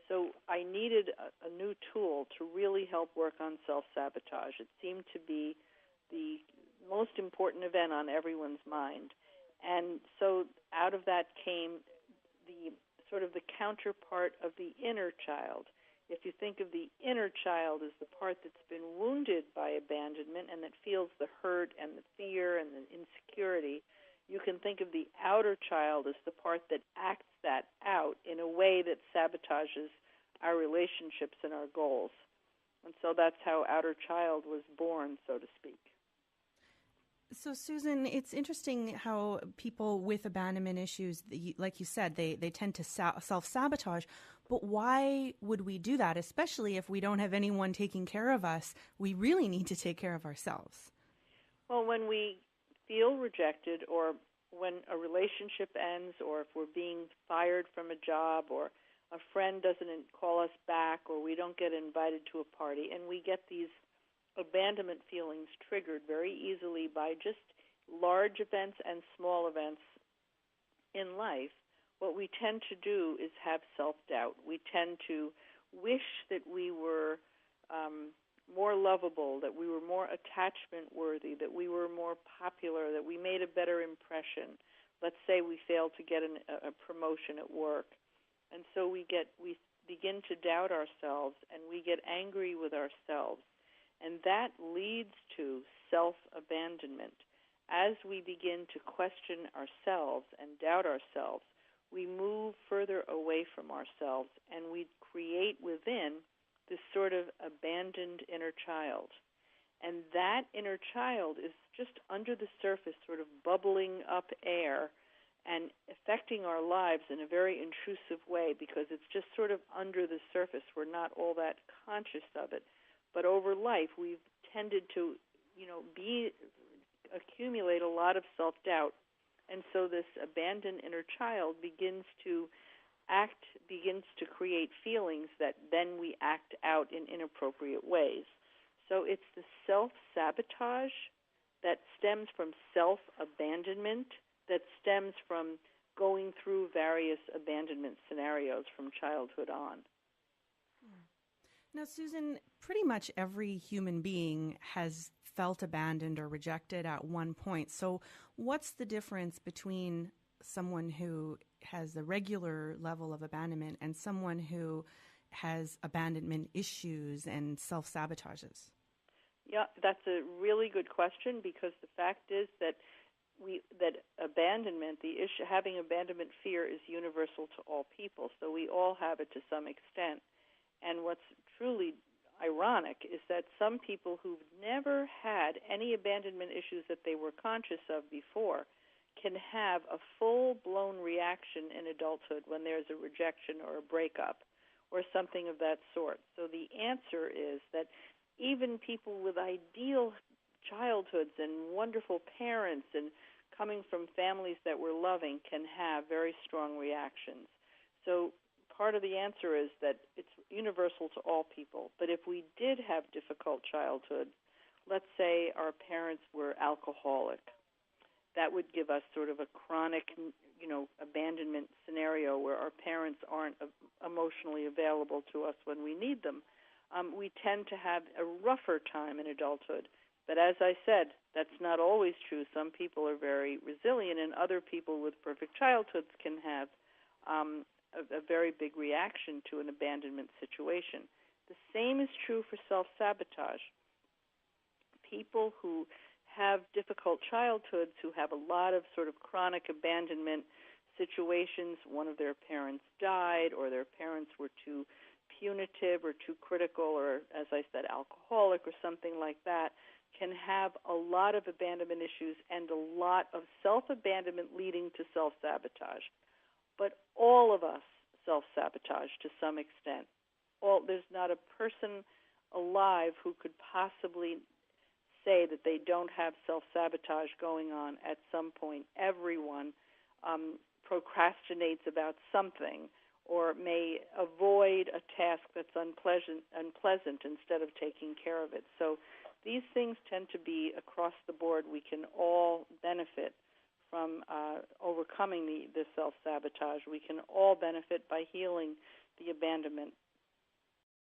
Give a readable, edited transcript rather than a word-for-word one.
So I needed a new tool to really help work on self-sabotage. It seemed to be the most important event on everyone's mind. And so out of that came the sort of the counterpart of the inner child. If you think of the inner child as the part that's been wounded by abandonment and that feels the hurt and the fear and the insecurity, you can think of the outer child as the part that acts that out in a way that sabotages our relationships and our goals. And so that's how outer child was born, so to speak. So, Susan, it's interesting how people with abandonment issues, like you said, they tend to self-sabotage. But why would we do that, especially if we don't have anyone taking care of us? We really need to take care of ourselves. Well, when we feel rejected, or when a relationship ends, or if we're being fired from a job, or a friend doesn't call us back, or we don't get invited to a party, and we get these abandonment feelings triggered very easily by just large events and small events in life, what we tend to do is have self-doubt. We tend to wish that we were more lovable, that we were more attachment-worthy, that we were more popular, that we made a better impression. Let's say we failed to get a promotion at work. And so we begin to doubt ourselves, and we get angry with ourselves. And that leads to self-abandonment. As we begin to question ourselves and doubt ourselves, we move further away from ourselves, and we create within this sort of abandoned inner child. And that inner child is just under the surface, sort of bubbling up air and affecting our lives in a very intrusive way, because it's just sort of under the surface. We're not all that conscious of it. But over life, we've tended to, accumulate a lot of self-doubt. And so this abandoned inner child begins to create feelings that then we act out in inappropriate ways. So it's the self-sabotage that stems from self-abandonment, that stems from going through various abandonment scenarios from childhood on. Now, Susan, pretty much every human being has felt abandoned or rejected at one point. So what's the difference between someone who has a regular level of abandonment and someone who has abandonment issues and self-sabotages? Yeah, that's a really good question, because the fact is that abandonment, the issue, having abandonment fear, is universal to all people. So we all have it to some extent. And what's truly ironic is that some people who've never had any abandonment issues that they were conscious of before can have a full-blown reaction in adulthood when there's a rejection or a breakup or something of that sort. So the answer is that even people with ideal childhoods and wonderful parents and coming from families that were loving can have very strong reactions. So part of the answer is that it's universal to all people. But if we did have difficult childhood, let's say our parents were alcoholic, that would give us sort of a chronic, abandonment scenario where our parents aren't emotionally available to us when we need them. We tend to have a rougher time in adulthood. But as I said, that's not always true. Some people are very resilient, and other people with perfect childhoods can have a very big reaction to an abandonment situation. The same is true for self-sabotage. People who have difficult childhoods, who have a lot of sort of chronic abandonment situations, one of their parents died, or their parents were too punitive or too critical, or, as I said, alcoholic or something like that, can have a lot of abandonment issues and a lot of self-abandonment leading to self-sabotage. But all of us self-sabotage to some extent. There's not a person alive who could possibly say that they don't have self-sabotage going on at some point. Everyone procrastinates about something, or may avoid a task that's unpleasant instead of taking care of it. So these things tend to be across the board. We can all benefit from overcoming the self-sabotage. We can all benefit by healing the abandonment